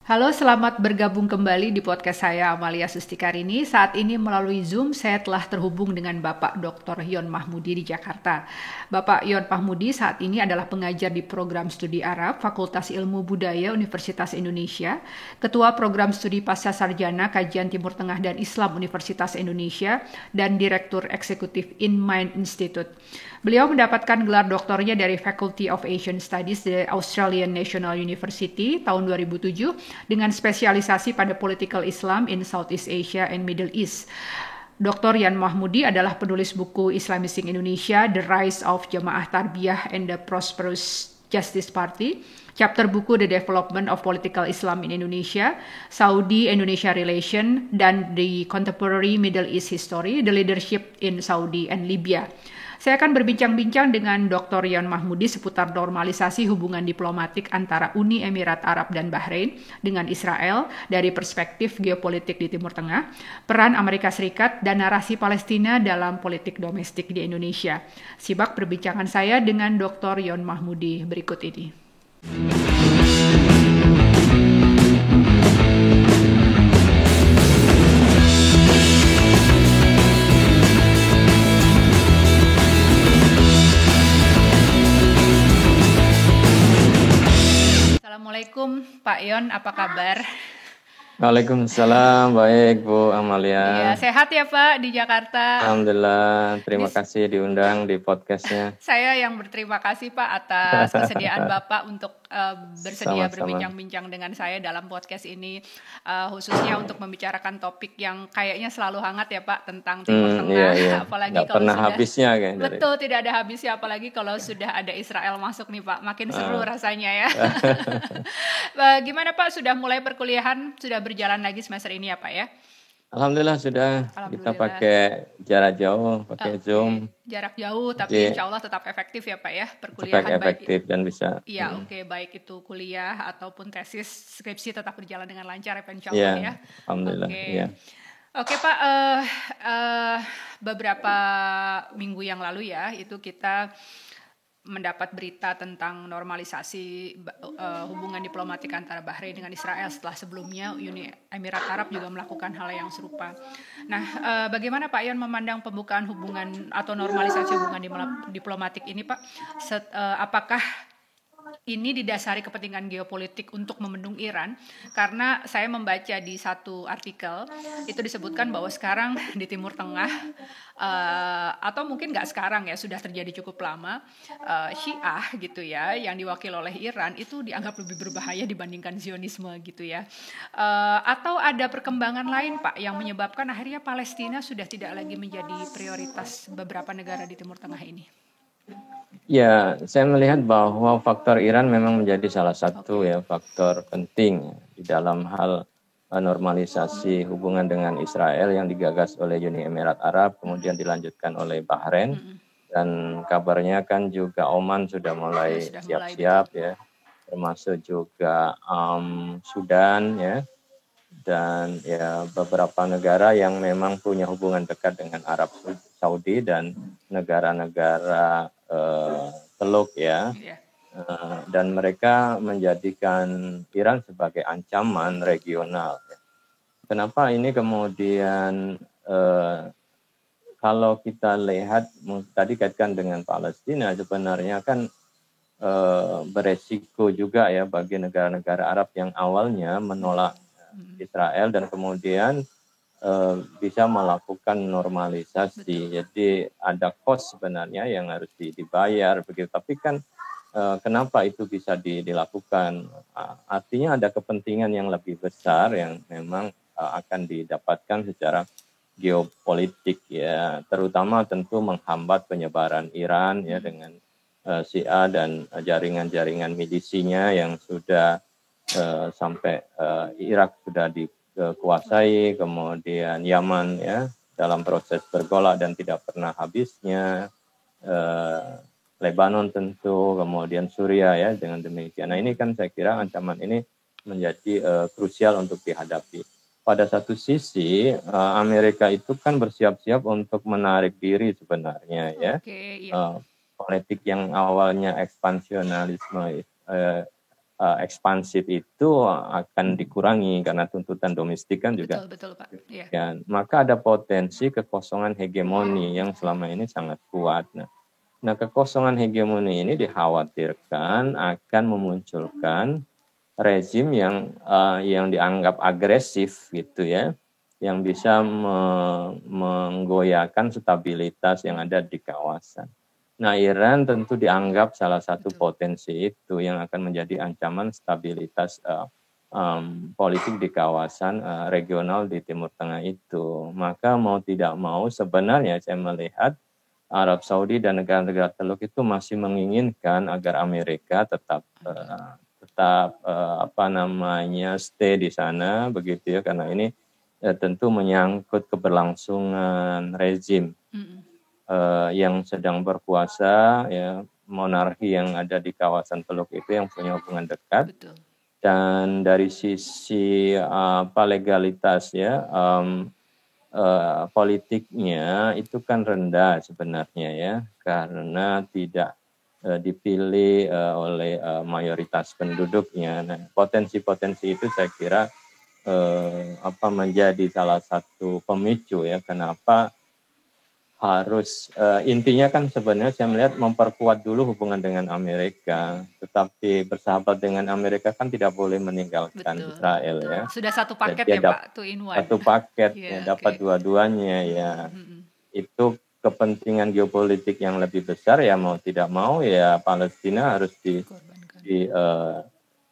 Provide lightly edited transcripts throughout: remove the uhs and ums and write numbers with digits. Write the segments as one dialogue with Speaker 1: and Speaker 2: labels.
Speaker 1: Halo, selamat bergabung kembali di podcast saya Amalia Sustikarini. Saat ini melalui Zoom saya telah terhubung dengan Bapak Dr. Yon Mahmudi di Jakarta. Bapak Yon Mahmudi saat ini adalah pengajar di program studi Arab Fakultas Ilmu Budaya Universitas Indonesia, Ketua Program Studi Pasca Sarjana Kajian Timur Tengah dan Islam Universitas Indonesia, dan Direktur Eksekutif InMind Institute. Beliau mendapatkan gelar doktornya dari Faculty of Asian Studies di Australian National University tahun 2007 dengan spesialisasi pada Political Islam in Southeast Asia and Middle East. Dr. Yon Mahmudi adalah penulis buku Islamizing Indonesia, The Rise of Jamaah Tarbiyah and the Prosperous Justice Party, chapter buku The Development of Political Islam in Indonesia, Saudi-Indonesia Relation, dan The Contemporary Middle East History, The Leadership in Saudi and Libya. Saya akan berbincang-bincang dengan Dr. Yon Mahmudi seputar normalisasi hubungan diplomatik antara Uni Emirat Arab dan Bahrain dengan Israel dari perspektif geopolitik di Timur Tengah, peran Amerika Serikat, dan narasi Palestina dalam politik domestik di Indonesia. Simak perbincangan saya dengan Dr. Yon Mahmudi berikut ini. Assalamualaikum Pak Yon, apa kabar?
Speaker 2: Waalaikumsalam, baik Bu Amalia.
Speaker 1: Iya, sehat ya Pak di Jakarta.
Speaker 2: Alhamdulillah, terima kasih diundang di podcastnya.
Speaker 1: Saya yang berterima kasih Pak atas kesediaan Bapak untuk bersedia
Speaker 2: Sama-sama.
Speaker 1: berbincang-bincang dengan saya dalam podcast ini, khususnya untuk membicarakan topik yang kayaknya selalu hangat ya Pak, tentang Timur Tengah.
Speaker 2: Iya.
Speaker 1: Apalagi
Speaker 2: Nggak
Speaker 1: kalau
Speaker 2: pernah
Speaker 1: sudah
Speaker 2: habisnya kayak dari.
Speaker 1: betul, tidak ada habisnya, apalagi kalau sudah ada Israel masuk nih Pak, makin seru rasanya ya. Gimana Pak, sudah mulai perkuliahan, sudah berjalan lagi semester ini ya Pak ya?
Speaker 2: Alhamdulillah sudah. Kita
Speaker 1: Alhamdulillah.
Speaker 2: pakai jarak jauh, pakai Zoom,
Speaker 1: Jarak jauh, tapi
Speaker 2: Jadi,
Speaker 1: insya Allah tetap efektif ya Pak ya,
Speaker 2: supaya
Speaker 1: perkuliahan baik.
Speaker 2: efektif dan bisa.
Speaker 1: Iya, oke, baik itu kuliah ataupun tesis, skripsi tetap berjalan dengan lancar ya Pak, insya Allah ya.
Speaker 2: Iya, alhamdulillah.
Speaker 1: Oke.
Speaker 2: Iya.
Speaker 1: Oke Pak, beberapa minggu yang lalu ya, itu kita mendapat berita tentang normalisasi hubungan diplomatik antara Bahrain dengan Israel setelah sebelumnya Uni Emirat Arab juga melakukan hal yang serupa. Nah, bagaimana Pak Yon memandang pembukaan hubungan atau normalisasi hubungan diplomatik ini Pak? Apakah ini didasari kepentingan geopolitik untuk membendung Iran? Karena saya membaca di satu artikel itu disebutkan bahwa sekarang di Timur Tengah, atau mungkin nggak sekarang ya, sudah terjadi cukup lama, Syiah gitu ya, yang diwakili oleh Iran itu dianggap lebih berbahaya dibandingkan Zionisme gitu ya. Atau ada perkembangan lain Pak yang menyebabkan akhirnya Palestina sudah tidak lagi menjadi prioritas beberapa negara di Timur Tengah ini?
Speaker 2: Ya, saya melihat bahwa faktor Iran memang menjadi salah satu ya faktor penting di dalam hal normalisasi hubungan dengan Israel yang digagas oleh Uni Emirat Arab, kemudian dilanjutkan oleh Bahrain, dan kabarnya kan juga Oman sudah mulai siap-siap ya, termasuk juga Sudan ya, dan ya beberapa negara yang memang punya hubungan dekat dengan Arab Saudi dan negara-negara Teluk ya, dan mereka menjadikan Iran sebagai ancaman regional. Kenapa ini kemudian kalau kita lihat tadi kaitkan dengan Palestina, sebenarnya kan beresiko juga ya bagi negara-negara Arab yang awalnya menolak Israel dan kemudian bisa melakukan normalisasi. Jadi ada cost sebenarnya yang harus dibayar begitu. Tapi kan kenapa itu bisa dilakukan? Artinya ada kepentingan yang lebih besar yang memang akan didapatkan secara geopolitik ya, terutama tentu menghambat penyebaran Iran ya dengan Syiah dan jaringan-jaringan milisinya yang sudah sampai Irak sudah dikuasai, kemudian Yaman ya dalam proses bergolak dan tidak pernah habisnya, Lebanon tentu, kemudian Suriah ya dengan demikian. Nah ini kan saya kira ancaman ini menjadi krusial untuk dihadapi. Pada satu sisi Amerika itu kan bersiap-siap untuk menarik diri sebenarnya ya. Politik yang awalnya ekspansionalisme ekspansif itu akan dikurangi karena tuntutan domestik kan juga.
Speaker 1: Betul Pak.
Speaker 2: Ya, maka ada potensi kekosongan hegemoni yang selama ini sangat kuat. Nah, kekosongan hegemoni ini dikhawatirkan akan memunculkan rezim yang dianggap agresif gitu ya, yang bisa menggoyahkan stabilitas yang ada di kawasan. Nah, Iran tentu dianggap salah satu potensi itu yang akan menjadi ancaman stabilitas politik di kawasan regional di Timur Tengah itu. Maka mau tidak mau sebenarnya saya melihat Arab Saudi dan negara-negara Teluk itu masih menginginkan agar Amerika tetap stay di sana begitu ya, karena ini tentu menyangkut keberlangsungan rezim yang sedang berkuasa ya, monarki yang ada di kawasan Teluk itu yang punya hubungan dekat. Betul. Dan dari sisi legalitas ya, politiknya itu kan rendah sebenarnya ya, karena tidak dipilih oleh mayoritas penduduknya. Nah, potensi-potensi itu saya kira menjadi salah satu pemicu ya kenapa harus intinya kan sebenarnya saya melihat memperkuat dulu hubungan dengan Amerika, tetapi bersahabat dengan Amerika kan tidak boleh meninggalkan Israel ya.
Speaker 1: Sudah satu paket ya Pak, two in one.
Speaker 2: Satu paket dapat dua-duanya ya. Itu kepentingan geopolitik yang lebih besar ya, mau tidak mau ya Palestina harus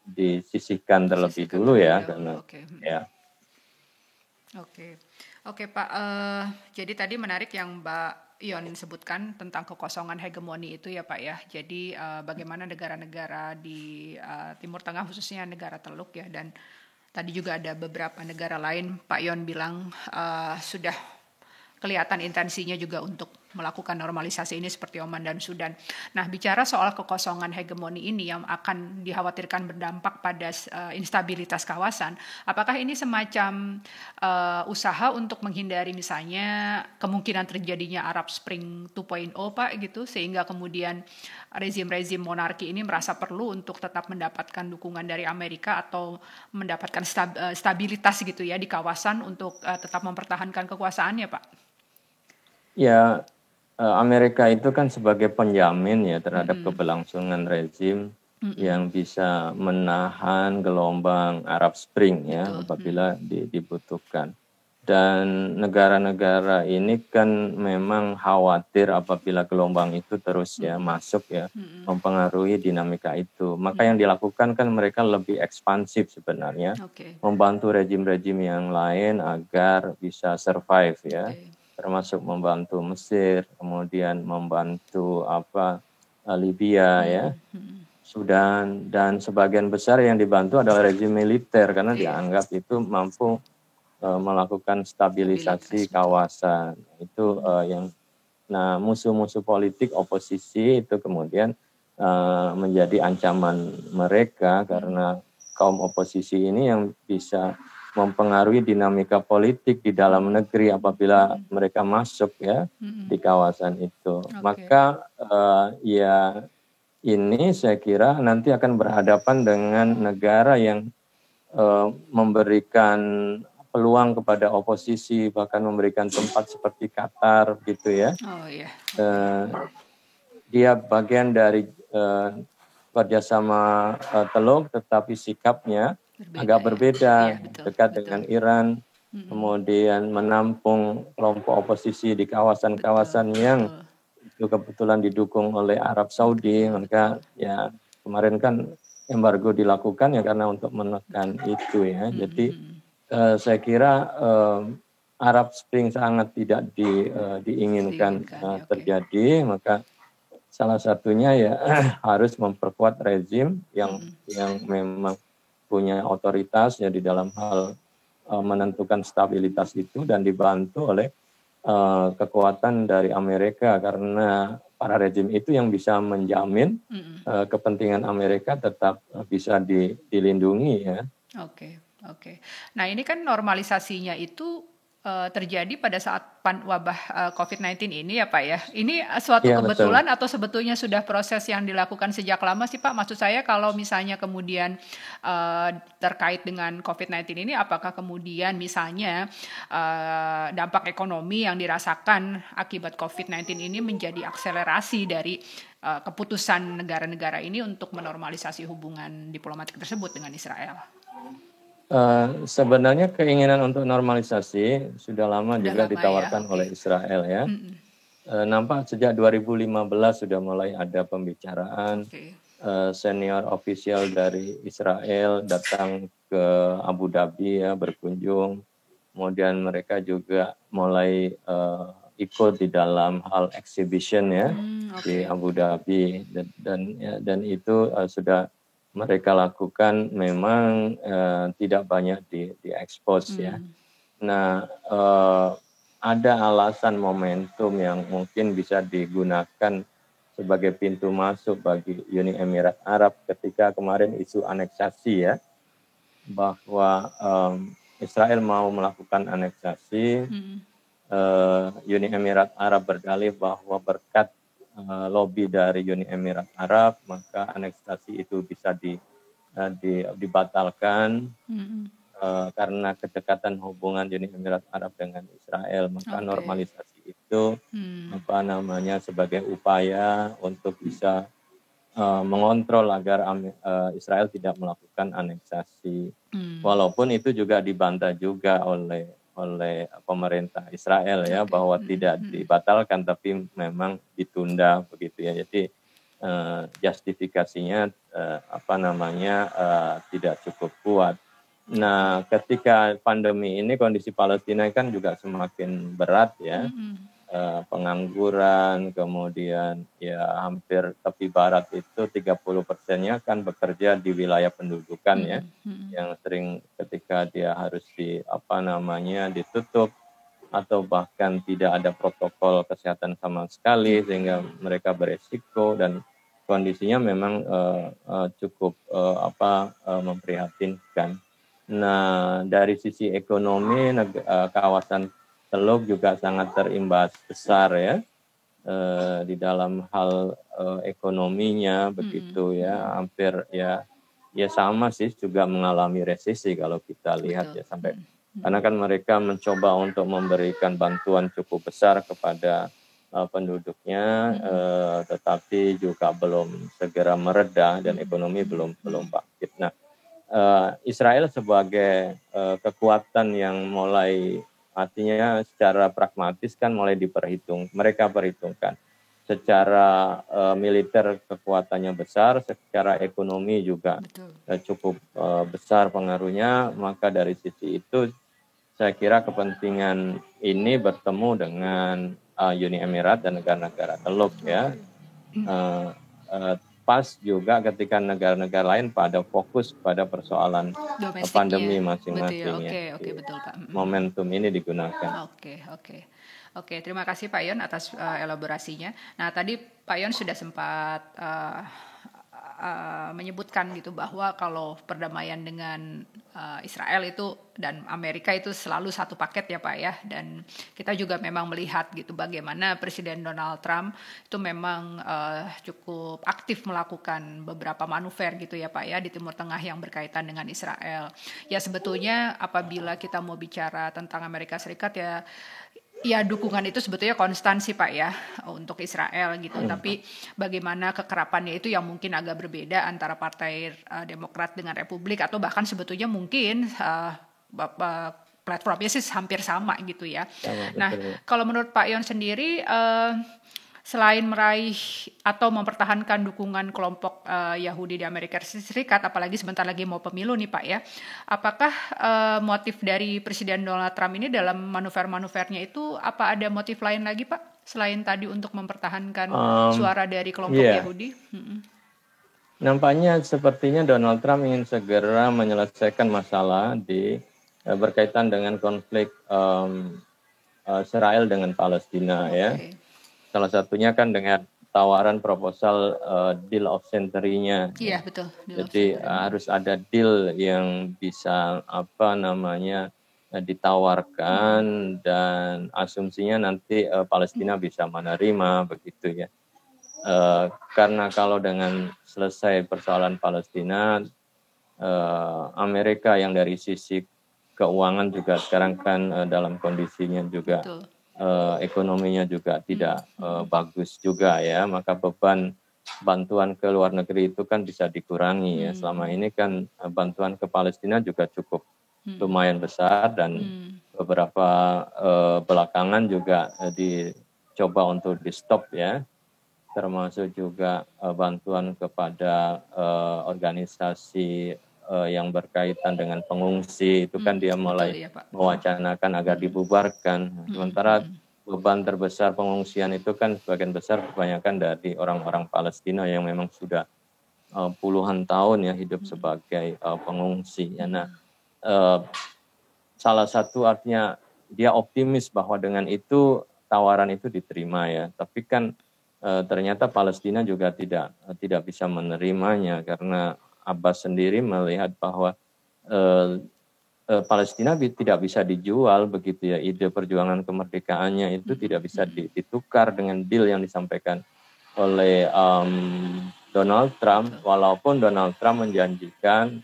Speaker 2: disisihkan terlebih dulu ya karena ya.
Speaker 1: Oke Pak, jadi tadi menarik yang Mbak Yon sebutkan tentang kekosongan hegemoni itu ya Pak ya. Jadi bagaimana negara-negara di Timur Tengah khususnya negara Teluk ya, dan tadi juga ada beberapa negara lain Pak Yon bilang sudah kelihatan intensinya juga untuk melakukan normalisasi ini seperti Oman dan Sudan. Nah, bicara soal kekosongan hegemoni ini yang akan dikhawatirkan berdampak pada instabilitas kawasan, apakah ini semacam usaha untuk menghindari misalnya kemungkinan terjadinya Arab Spring 2.0 Pak gitu, sehingga kemudian rezim-rezim monarki ini merasa perlu untuk tetap mendapatkan dukungan dari Amerika atau mendapatkan stabilitas gitu ya di kawasan untuk tetap mempertahankan kekuasaannya Pak?
Speaker 2: Ya, Amerika itu kan sebagai penjamin ya terhadap keberlangsungan rezim yang bisa menahan gelombang Arab Spring ya apabila dibutuhkan. Dan negara-negara ini kan memang khawatir apabila gelombang itu terus ya masuk ya mempengaruhi dinamika itu. Maka yang dilakukan kan mereka lebih ekspansif sebenarnya, membantu rejim-rejim yang lain agar bisa survive ya. Termasuk membantu Mesir, kemudian membantu Libya ya, Sudan, dan sebagian besar yang dibantu adalah rezim militer karena dianggap itu mampu melakukan stabilisasi kawasan. Itu musuh-musuh politik oposisi itu kemudian menjadi ancaman mereka karena kaum oposisi ini yang bisa mempengaruhi dinamika politik di dalam negeri apabila mereka masuk ya di kawasan itu. Maka ini saya kira nanti akan berhadapan dengan negara yang memberikan peluang kepada oposisi, bahkan memberikan tempat seperti Qatar gitu ya. Dia bagian dari kerjasama Teluk, tetapi sikapnya agak berbeda, dekat dengan Iran, kemudian menampung kelompok oposisi di kawasan-kawasan yang itu kebetulan didukung oleh Arab Saudi. Maka ya kemarin kan embargo dilakukan ya karena untuk menekan itu ya. Jadi saya kira Arab Spring sangat tidak diinginkan terjadi, maka salah satunya ya harus memperkuat rezim yang memang punya otoritas ya di dalam hal menentukan stabilitas itu dan dibantu oleh kekuatan dari Amerika karena para rezim itu yang bisa menjamin kepentingan Amerika tetap bisa dilindungi ya.
Speaker 1: Oke. Nah ini kan normalisasinya itu terjadi pada saat wabah COVID-19 ini ya Pak ya. Ini suatu
Speaker 2: Iya, betul.
Speaker 1: kebetulan atau sebetulnya sudah proses yang dilakukan sejak lama sih Pak? Maksud saya kalau misalnya kemudian terkait dengan COVID-19 ini, apakah kemudian misalnya dampak ekonomi yang dirasakan akibat COVID-19 ini menjadi akselerasi dari keputusan negara-negara ini untuk menormalisasi hubungan diplomatik tersebut dengan Israel?
Speaker 2: Sebenarnya keinginan untuk normalisasi sudah lama juga
Speaker 1: lama
Speaker 2: ditawarkan
Speaker 1: ya,
Speaker 2: oleh Israel ya. Nampak sejak 2015 sudah mulai ada pembicaraan. Senior official dari Israel datang ke Abu Dhabi ya, berkunjung. Kemudian mereka juga mulai ikut di dalam hal exhibition ya di Abu Dhabi, dan itu sudah mereka lakukan memang tidak banyak diekspos ya. Nah, ada alasan momentum yang mungkin bisa digunakan sebagai pintu masuk bagi Uni Emirat Arab ketika kemarin isu aneksasi ya, bahwa Israel mau melakukan aneksasi. Uni Emirat Arab berdalih bahwa berkat lobby dari Uni Emirat Arab maka aneksasi itu bisa dibatalkan karena kedekatan hubungan Uni Emirat Arab dengan Israel, maka normalisasi itu sebagai upaya untuk bisa mengontrol agar Israel tidak melakukan aneksasi. Walaupun itu juga dibantah juga oleh pemerintah Israel ya, bahwa tidak dibatalkan tapi memang ditunda begitu ya. Jadi justifikasinya tidak cukup kuat. Nah, ketika pandemi ini kondisi Palestina kan juga semakin berat ya. Pengangguran, kemudian ya hampir tepi barat itu 30%-nya kan bekerja di wilayah pendudukan ya, yang sering ketika dia harus ditutup atau bahkan tidak ada protokol kesehatan sama sekali sehingga mereka beresiko, dan kondisinya memang cukup memprihatinkan. Nah, dari sisi ekonomi kawasan Teluk juga sangat terimbas besar ya di dalam hal ekonominya begitu ya, hampir ya sama sih, juga mengalami resesi kalau kita lihat ya sampai karena kan mereka mencoba untuk memberikan bantuan cukup besar kepada penduduknya, tetapi juga belum segera mereda dan ekonomi belum bangkit. Nah, Israel sebagai kekuatan yang mulai, artinya secara pragmatis kan mulai mereka perhitungkan secara militer kekuatannya besar, secara ekonomi juga cukup besar pengaruhnya, maka dari sisi itu saya kira kepentingan ini bertemu dengan Uni Emirat dan negara-negara Teluk ya. Pas juga ketika negara-negara lain pada fokus pada persoalan pandemi masing-masing ya.
Speaker 1: Betul Pak.
Speaker 2: Momentum ini digunakan.
Speaker 1: Oke, terima kasih Pak Yon atas elaborasinya. Nah, tadi Pak Yon sudah sempat menyebutkan gitu bahwa kalau perdamaian dengan Israel itu dan Amerika itu selalu satu paket ya Pak ya, dan kita juga memang melihat gitu bagaimana Presiden Donald Trump itu memang cukup aktif melakukan beberapa manuver gitu ya Pak ya di Timur Tengah yang berkaitan dengan Israel. Ya sebetulnya apabila kita mau bicara tentang Amerika Serikat ya dukungan itu sebetulnya konstan sih Pak ya untuk Israel gitu. Tapi bagaimana kekerapannya itu yang mungkin agak berbeda antara Partai Demokrat dengan Republik, atau bahkan sebetulnya mungkin platformnya sih hampir sama gitu ya. Nah, kalau menurut Pak Yon sendiri selain meraih atau mempertahankan dukungan kelompok Yahudi di Amerika Serikat, apalagi sebentar lagi mau pemilu nih Pak ya, apakah motif dari Presiden Donald Trump ini dalam manuver-manuvernya itu apa ada motif lain lagi Pak selain tadi untuk mempertahankan suara dari kelompok Yahudi?
Speaker 2: Nampaknya sepertinya Donald Trump ingin segera menyelesaikan masalah berkaitan dengan konflik Israel dengan Palestina ya. Salah satunya kan dengan tawaran proposal deal of century-nya.
Speaker 1: Iya, betul.
Speaker 2: Jadi harus ada deal yang bisa ditawarkan dan asumsinya nanti Palestina bisa menerima begitu ya. Karena kalau dengan selesai persoalan Palestina, Amerika yang dari sisi keuangan juga sekarang kan dalam kondisinya juga ekonominya juga tidak bagus juga ya, maka beban bantuan ke luar negeri itu kan bisa dikurangi ya. Selama ini kan bantuan ke Palestina juga cukup lumayan besar dan beberapa belakangan juga dicoba untuk di stop ya, termasuk juga bantuan kepada organisasi yang berkaitan dengan pengungsi itu kan dia mulai mewacanakan agar dibubarkan. Sementara beban terbesar pengungsian itu kan sebagian besar kebanyakan dari orang-orang Palestina yang memang sudah puluhan tahun ya hidup sebagai pengungsi. Ya, nah, salah satu artinya dia optimis bahwa dengan itu tawaran itu diterima ya. Tapi kan ternyata Palestina juga tidak bisa menerimanya karena Abbas sendiri melihat bahwa Palestina tidak bisa dijual begitu ya, ide perjuangan kemerdekaannya itu tidak bisa ditukar dengan deal yang disampaikan oleh Donald Trump, walaupun Donald Trump menjanjikan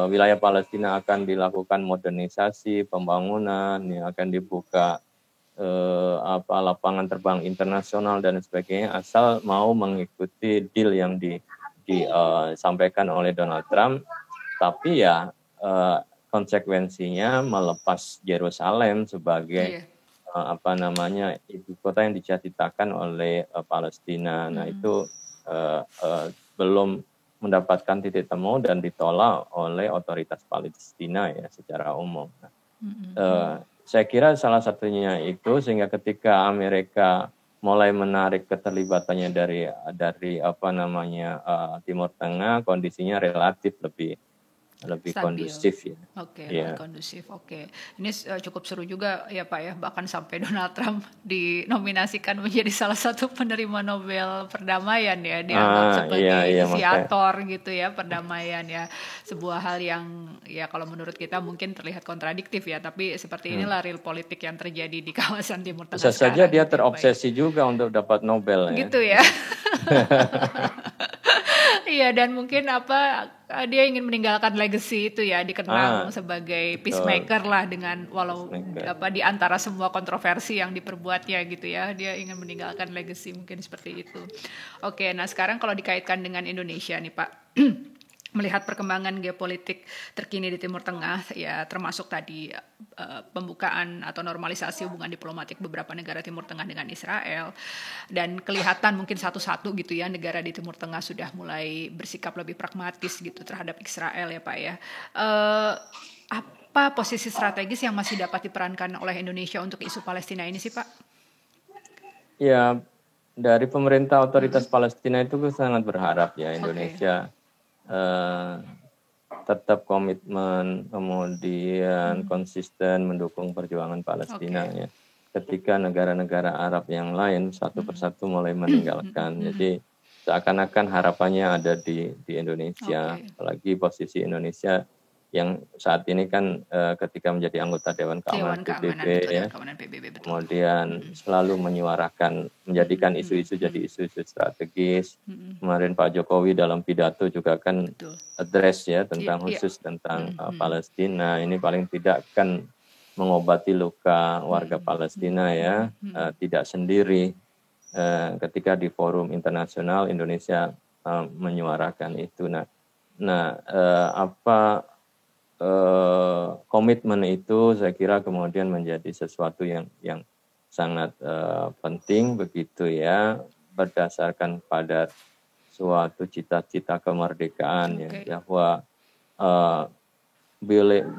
Speaker 2: wilayah Palestina akan dilakukan modernisasi, pembangunan, yang akan dibuka lapangan terbang internasional dan sebagainya, asal mau mengikuti deal yang disampaikan oleh Donald Trump. Tapi ya konsekuensinya melepas Yerusalem sebagai ibu kota yang dicita-citakan oleh Palestina. Nah itu belum mendapatkan titik temu dan ditolak oleh otoritas Palestina ya secara umum. Saya kira salah satunya itu sehingga ketika Amerika mulai menarik keterlibatannya dari Timur Tengah, kondisinya relatif lebih kondusif ya.
Speaker 1: Lebih kondusif. Ini cukup seru juga ya Pak ya, bahkan sampai Donald Trump dinominasikan menjadi salah satu penerima Nobel perdamaian ya, dianggap sebagai inisiator gitu ya perdamaian ya. Sebuah hal yang ya kalau menurut kita mungkin terlihat kontradiktif ya, tapi seperti inilah real politik yang terjadi di kawasan Timur Tengah
Speaker 2: sekarang. Bisa saja dia terobsesi juga untuk dapat Nobel ya.
Speaker 1: Gitu ya. Iya, dan mungkin dia ingin meninggalkan legacy itu ya, dikenang sebagai peacemaker lah dengan di antara semua kontroversi yang diperbuatnya gitu ya, dia ingin meninggalkan legacy mungkin seperti itu. Oke, nah sekarang kalau dikaitkan dengan Indonesia nih Pak, melihat perkembangan geopolitik terkini di Timur Tengah ya, termasuk tadi pembukaan atau normalisasi hubungan diplomatik beberapa negara Timur Tengah dengan Israel, dan kelihatan mungkin satu-satu gitu ya negara di Timur Tengah sudah mulai bersikap lebih pragmatis gitu terhadap Israel ya Pak ya. Apa posisi strategis yang masih dapat diperankan oleh Indonesia untuk isu Palestina ini sih Pak?
Speaker 2: Ya, dari pemerintah otoritas Palestina itu sangat berharap ya Indonesia tetap komitmen, kemudian konsisten mendukung perjuangan Palestina ya. Ketika negara-negara Arab yang lain satu persatu mulai meninggalkan, jadi seakan-akan harapannya ada di Indonesia, apalagi posisi Indonesia yang saat ini kan ketika menjadi anggota Dewan Keamanan PBB ya, kemudian selalu menyuarakan, menjadikan isu-isu jadi isu-isu strategis. Kemarin Pak Jokowi dalam pidato juga kan address ya tentang khusus tentang Palestina. Ini paling tidak kan mengobati luka warga Palestina ya, tidak sendiri. Ketika di forum internasional Indonesia menyuarakan itu. Komitmen itu saya kira kemudian menjadi sesuatu yang sangat penting begitu ya, berdasarkan pada suatu cita-cita kemerdekaan ya, bahwa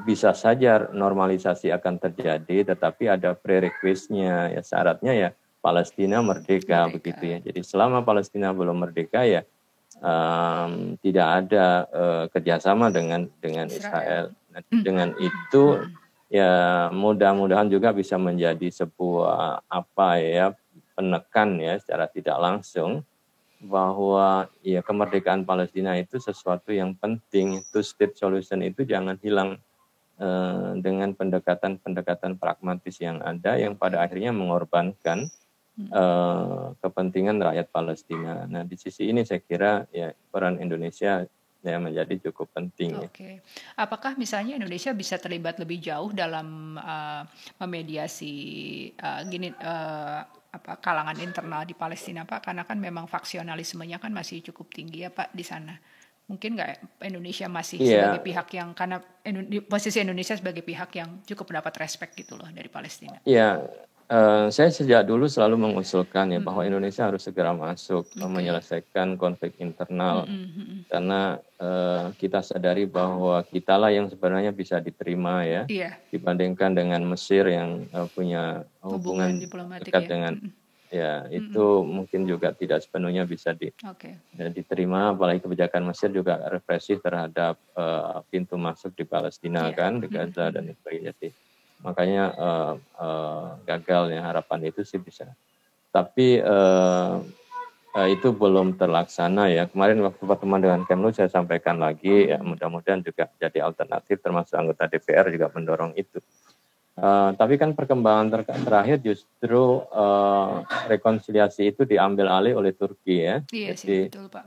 Speaker 2: bisa saja normalisasi akan terjadi, tetapi ada prerequisite-nya ya, syaratnya ya Palestina merdeka begitu ya. Jadi selama Palestina belum merdeka ya tidak ada kerjasama dengan Israel. Dengan itu ya mudah-mudahan juga bisa menjadi sebuah penekan ya secara tidak langsung bahwa ya kemerdekaan Palestina itu sesuatu yang penting. Two state solution itu jangan hilang dengan pendekatan-pendekatan pragmatis yang ada yang pada akhirnya mengorbankan kepentingan rakyat Palestina. Nah, di sisi ini saya kira ya peran Indonesia ya menjadi cukup penting.
Speaker 1: Oke. Apakah misalnya Indonesia bisa terlibat lebih jauh dalam memediasi kalangan internal di Palestina, Pak? Karena kan memang faksionalismenya kan masih cukup tinggi ya, Pak, di sana. Mungkin nggak Indonesia masih sebagai pihak yang, karena posisi Indonesia sebagai pihak yang cukup mendapat respect gitu loh dari Palestina.
Speaker 2: Iya, saya sejak dulu selalu mengusulkan ya bahwa Indonesia harus segera masuk menyelesaikan konflik internal. Karena kita sadari bahwa kitalah yang sebenarnya bisa diterima ya, dibandingkan dengan Mesir yang punya hubungan dekat dengan ya itu mungkin juga tidak sepenuhnya bisa diterima, apalagi kebijakan Mesir juga represif terhadap pintu masuk di Palestina kan, di Gaza dan sebagainya sih. Makanya gagal ya, harapan itu sih bisa. Tapi itu belum terlaksana ya. Kemarin waktu pertemuan dengan Kemlu saya sampaikan lagi ya, mudah-mudahan juga jadi alternatif, termasuk anggota DPR juga mendorong itu. Tapi kan perkembangan terakhir justru rekonsiliasi itu diambil alih oleh Turki ya.
Speaker 1: Iya sih, betul Pak.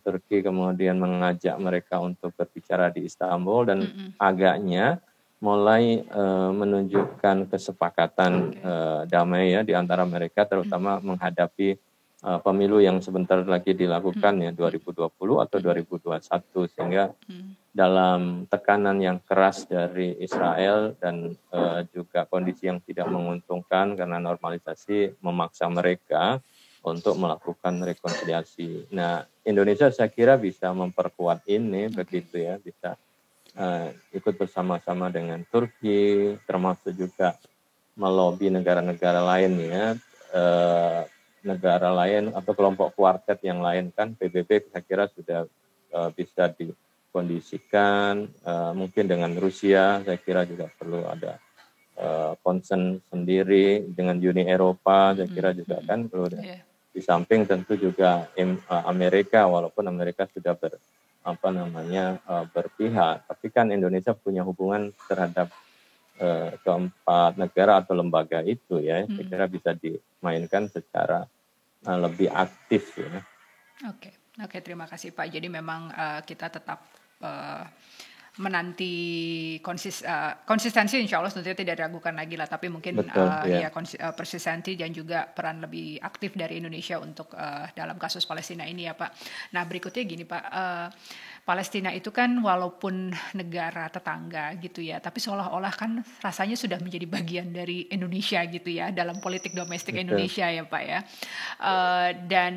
Speaker 2: Turki kemudian mengajak mereka untuk berbicara di Istanbul dan agaknya mulai menunjukkan kesepakatan damai ya di antara mereka, terutama menghadapi pemilu yang sebentar lagi dilakukan ya 2020 atau 2021, sehingga dalam tekanan yang keras dari Israel dan juga kondisi yang tidak menguntungkan karena normalisasi memaksa mereka untuk melakukan rekonsiliasi. Nah, Indonesia saya kira bisa memperkuat ini begitu ya, bisa ikut bersama-sama dengan Turki, termasuk juga melobi negara-negara lain ya, negara lain atau kelompok kuartet yang lain kan, PBB saya kira sudah bisa dikondisikan, mungkin dengan Rusia saya kira juga perlu ada concern sendiri, dengan Uni Eropa saya kira juga kan perlu. Di samping tentu juga Amerika, walaupun Amerika sudah berpihak, tapi kan Indonesia punya hubungan terhadap keempat negara atau lembaga itu ya, saya kira bisa dimainkan secara lebih aktif ya.
Speaker 1: Oke, terima kasih Pak. Jadi memang kita tetap menanti konsistensi, insya Allah tentunya tidak diragukan lagi lah, tapi mungkin persistensi dan juga peran lebih aktif dari Indonesia untuk dalam kasus Palestina ini ya Pak. Nah, berikutnya gini Pak, Palestina itu kan walaupun negara tetangga gitu ya, tapi seolah-olah kan rasanya sudah menjadi bagian dari Indonesia gitu ya, dalam politik domestik Indonesia ya Pak ya. Dan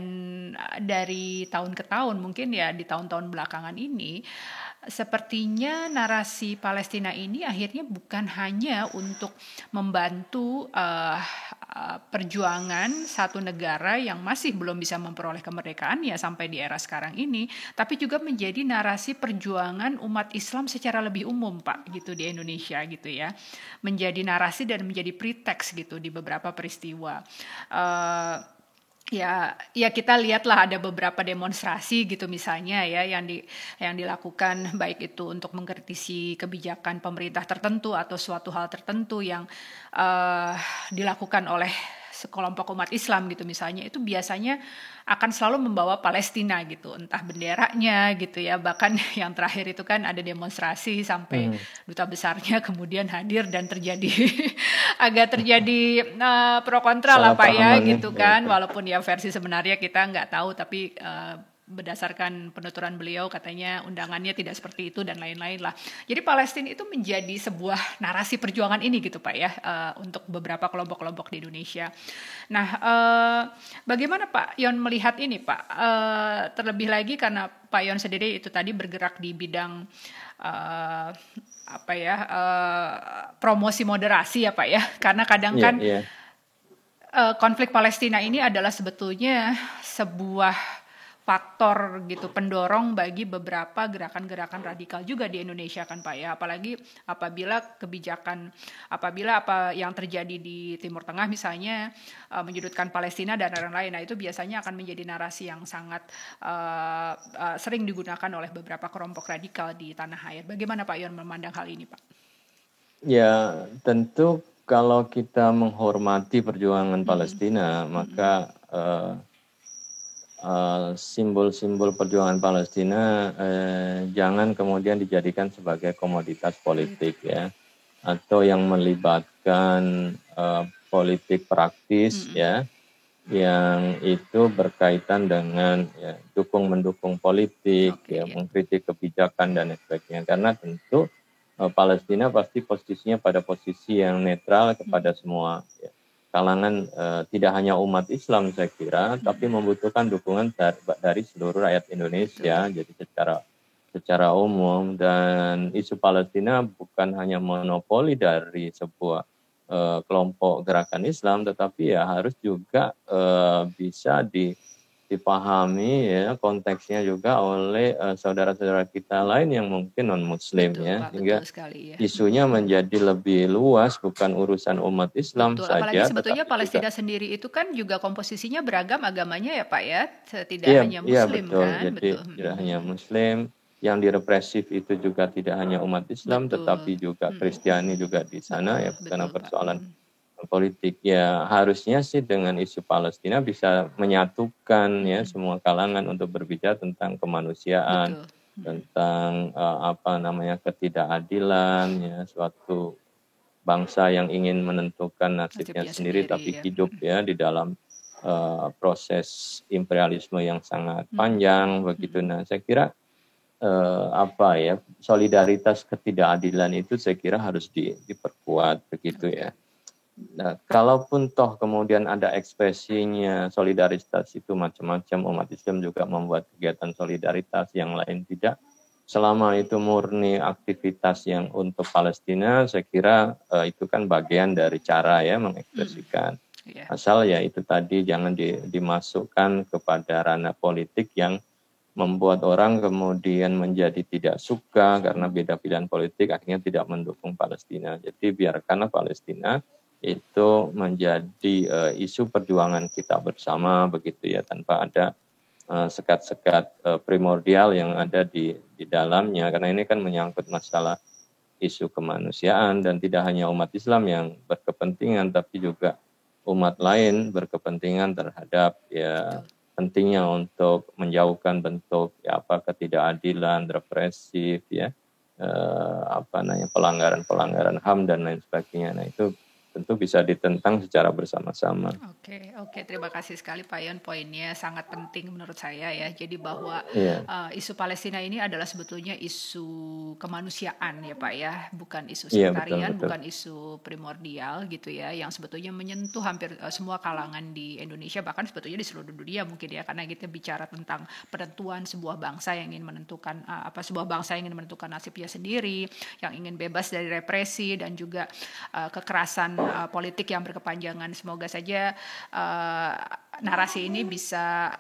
Speaker 1: dari tahun ke tahun, mungkin ya di tahun-tahun belakangan ini, sepertinya narasi Palestina ini akhirnya bukan hanya untuk membantu perjuangan satu negara yang masih belum bisa memperoleh kemerdekaan ya sampai di era sekarang ini, tapi juga menjadi narasi perjuangan umat Islam secara lebih umum Pak gitu di Indonesia gitu ya, menjadi narasi dan menjadi pretext gitu di beberapa peristiwa. Ya kita lihatlah ada beberapa demonstrasi gitu misalnya ya yang dilakukan baik itu untuk mengkritisi kebijakan pemerintah tertentu atau suatu hal tertentu yang dilakukan oleh sekelompok umat Islam gitu misalnya, itu biasanya akan selalu membawa Palestina gitu, entah benderanya gitu ya, bahkan yang terakhir itu kan ada demonstrasi sampai duta besarnya kemudian hadir dan agak terjadi pro kontra lah Pak ya gitu kan, walaupun ya versi sebenarnya kita nggak tahu, tapi berdasarkan penuturan beliau katanya undangannya tidak seperti itu dan lain-lain lah. Jadi Palestina itu menjadi sebuah narasi perjuangan ini gitu Pak ya, untuk beberapa kelompok-kelompok di Indonesia. Nah, bagaimana Pak Yon melihat ini Pak? Terlebih lagi karena Pak Yon sendiri itu tadi bergerak di bidang promosi moderasi ya Pak ya, karena kadang kan konflik Palestina ini adalah sebetulnya sebuah faktor gitu pendorong bagi beberapa gerakan-gerakan radikal juga di Indonesia kan Pak ya, apalagi apabila apa yang terjadi di Timur Tengah misalnya menyudutkan Palestina dan lain-lain. Nah, itu biasanya akan menjadi narasi yang sangat sering digunakan oleh beberapa kelompok radikal di tanah air. Bagaimana Pak Yon memandang hal ini Pak?
Speaker 2: Ya, tentu kalau kita menghormati perjuangan
Speaker 1: Mm-mm.
Speaker 2: Palestina,
Speaker 1: Mm-mm.
Speaker 2: maka simbol-simbol perjuangan Palestina jangan kemudian dijadikan sebagai komoditas politik ya, atau yang melibatkan politik praktis
Speaker 1: Mm-mm.
Speaker 2: ya, yang itu berkaitan dengan ya, dukung-mendukung politik,
Speaker 1: Oke,
Speaker 2: ya,
Speaker 1: ya.
Speaker 2: mengkritik kebijakan dan lain sebagainya. Karena tentu Palestina pasti posisinya pada posisi yang netral kepada
Speaker 1: Mm-mm.
Speaker 2: semua ya, kalangan, tidak hanya umat Islam saya kira, tapi
Speaker 1: Mm-mm.
Speaker 2: membutuhkan dukungan dari seluruh rakyat
Speaker 1: Betul.
Speaker 2: Indonesia. Jadi secara umum, dan isu Palestina bukan hanya monopoli dari sebuah kelompok gerakan Islam, tetapi ya harus juga bisa dipahami ya konteksnya juga oleh saudara-saudara kita lain yang mungkin non Muslim
Speaker 1: Betul,
Speaker 2: ya,
Speaker 1: Pak, betul
Speaker 2: sehingga
Speaker 1: sekali ya.
Speaker 2: isunya menjadi lebih luas, bukan urusan umat Islam
Speaker 1: Betul, apalagi
Speaker 2: saja,
Speaker 1: sebetulnya
Speaker 2: tetapi juga
Speaker 1: Palestina sendiri itu kan juga komposisinya beragam agamanya ya Pak ya, tidak
Speaker 2: iya,
Speaker 1: hanya
Speaker 2: iya
Speaker 1: Muslim
Speaker 2: betul.
Speaker 1: kan,
Speaker 2: Jadi
Speaker 1: betul.
Speaker 2: tidak hanya Muslim, yang direpresif itu juga tidak hanya umat Islam,
Speaker 1: Betul.
Speaker 2: tetapi juga Kristiani juga di sana
Speaker 1: Betul,
Speaker 2: ya, karena
Speaker 1: betul Pak.
Speaker 2: persoalan politik. Ya harusnya sih dengan isu Palestina bisa menyatukan ya semua kalangan untuk berbicara tentang kemanusiaan,
Speaker 1: Betul.
Speaker 2: tentang apa namanya ketidakadilan ya, suatu bangsa yang ingin menentukan nasibnya
Speaker 1: Nasibnya
Speaker 2: sendiri
Speaker 1: sendiri
Speaker 2: tapi
Speaker 1: ya.
Speaker 2: hidup ya di dalam proses imperialisme yang sangat panjang begitu. Nah, saya kira apa ya, solidaritas ketidakadilan itu saya kira harus diperkuat begitu
Speaker 1: Oke.
Speaker 2: ya. Nah, kalaupun toh kemudian ada ekspresinya solidaritas itu macam-macam, umat Islam juga membuat kegiatan solidaritas, yang lain tidak. Selama itu murni aktivitas yang untuk Palestina, saya kira itu kan bagian dari cara ya mengekspresikan.
Speaker 1: Iya.
Speaker 2: Asal ya itu tadi jangan dimasukkan kepada ranah politik yang membuat orang kemudian menjadi tidak suka karena beda pilihan politik, akhirnya tidak mendukung Palestina. Jadi biarkanlah Palestina itu menjadi isu perjuangan kita bersama begitu ya, tanpa ada sekat-sekat primordial yang ada di dalamnya, karena ini kan menyangkut masalah isu kemanusiaan, dan tidak hanya umat Islam yang berkepentingan, tapi juga umat lain berkepentingan terhadap ya
Speaker 1: Betul.
Speaker 2: pentingnya untuk menjauhkan bentuk ya apa ketidakadilan, represif ya, apa namanya, pelanggaran-pelanggaran HAM dan lain sebagainya. Nah, itu tentu bisa ditentang secara bersama-sama.
Speaker 1: Oke, oke, terima kasih sekali Pak Yon, poinnya sangat penting menurut saya ya. Jadi bahwa
Speaker 2: Iya,
Speaker 1: isu Palestina ini adalah sebetulnya isu kemanusiaan ya Pak ya, bukan isu
Speaker 2: iya betul
Speaker 1: sektarian,
Speaker 2: betul.
Speaker 1: bukan isu primordial gitu ya, yang sebetulnya menyentuh hampir semua kalangan di Indonesia, bahkan sebetulnya di seluruh dunia mungkin ya, karena kita bicara tentang penentuan sebuah bangsa yang ingin menentukan sebuah bangsa yang ingin menentukan nasibnya sendiri, yang ingin bebas dari represi dan juga kekerasan politik yang berkepanjangan. Semoga saja narasi ini bisa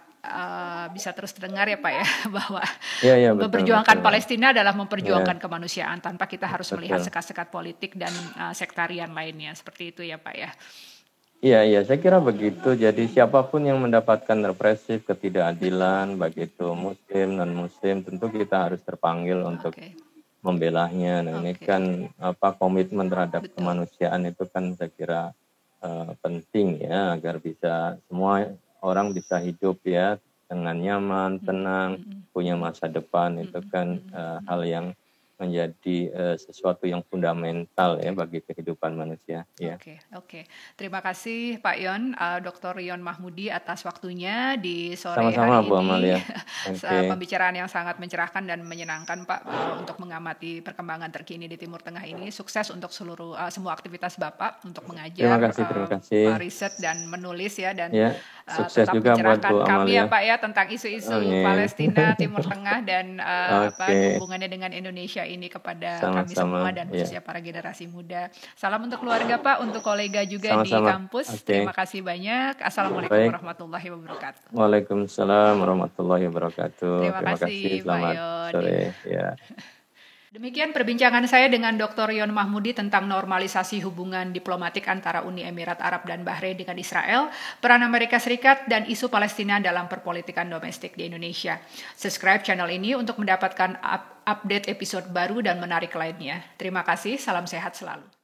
Speaker 1: terus terdengar ya Pak ya, bahwa
Speaker 2: Iya iya betul
Speaker 1: memperjuangkan
Speaker 2: betul.
Speaker 1: Palestina adalah
Speaker 2: Iya
Speaker 1: memperjuangkan kemanusiaan tanpa kita harus melihat
Speaker 2: betul.
Speaker 1: sekat-sekat politik dan sektarian lainnya, seperti itu ya Pak ya.
Speaker 2: Iya, iya, saya kira begitu. Jadi siapapun yang mendapatkan represif,
Speaker 1: Betul.
Speaker 2: ketidakadilan, baik itu muslim, non-muslim, tentu kita harus terpanggil untuk
Speaker 1: Oke.
Speaker 2: membelanya. Nah, ini
Speaker 1: Oke.
Speaker 2: kan apa, komitmen terhadap
Speaker 1: Betul.
Speaker 2: kemanusiaan itu kan saya kira penting ya, agar bisa semua orang bisa hidup ya dengan nyaman, tenang, punya masa depan. Itu kan hal yang menjadi sesuatu yang fundamental ya
Speaker 1: Oke.
Speaker 2: bagi kehidupan manusia. Ya.
Speaker 1: Oke, oke. Terima kasih Pak Yon, Dr. Yon Mahmudi atas waktunya di sore
Speaker 2: Sama-sama
Speaker 1: hari
Speaker 2: Bu
Speaker 1: ini.
Speaker 2: Amalia. Oke.
Speaker 1: Pembicaraan yang sangat mencerahkan dan menyenangkan Pak untuk mengamati perkembangan terkini di Timur Tengah ini. Sukses untuk semua aktivitas Bapak untuk
Speaker 2: Terima
Speaker 1: mengajar,
Speaker 2: kasih, terima kasih.
Speaker 1: meriset dan menulis ya, dan
Speaker 2: Ya, sukses
Speaker 1: tetap
Speaker 2: juga buat Bu
Speaker 1: mencerahkan kami ya
Speaker 2: Amalia.
Speaker 1: Pak ya tentang isu-isu
Speaker 2: Amin.
Speaker 1: Palestina, Timur Tengah, dan
Speaker 2: Oke,
Speaker 1: hubungannya dengan Indonesia ini kepada kami semua
Speaker 2: sama-sama.
Speaker 1: dan
Speaker 2: Ya,
Speaker 1: khususnya para generasi muda. Salam untuk keluarga Pak, untuk kolega juga di
Speaker 2: sama-sama.
Speaker 1: kampus. Terima
Speaker 2: Oke,
Speaker 1: kasih banyak. Assalamualaikum
Speaker 2: baik.
Speaker 1: warahmatullahi wabarakatuh.
Speaker 2: Waalaikumsalam warahmatullahi wabarakatuh.
Speaker 1: Terima
Speaker 2: Terima kasih.
Speaker 1: kasih Pak
Speaker 2: Selamat
Speaker 1: Yon.
Speaker 2: sore. Ya.
Speaker 1: Demikian perbincangan saya dengan Dr. Yon Mahmudi tentang normalisasi hubungan diplomatik antara Uni Emirat Arab dan Bahrain dengan Israel, peran Amerika Serikat, dan isu Palestina dalam perpolitikan domestik di Indonesia. Subscribe channel ini untuk mendapatkan update episode baru dan menarik lainnya. Terima kasih, salam sehat selalu.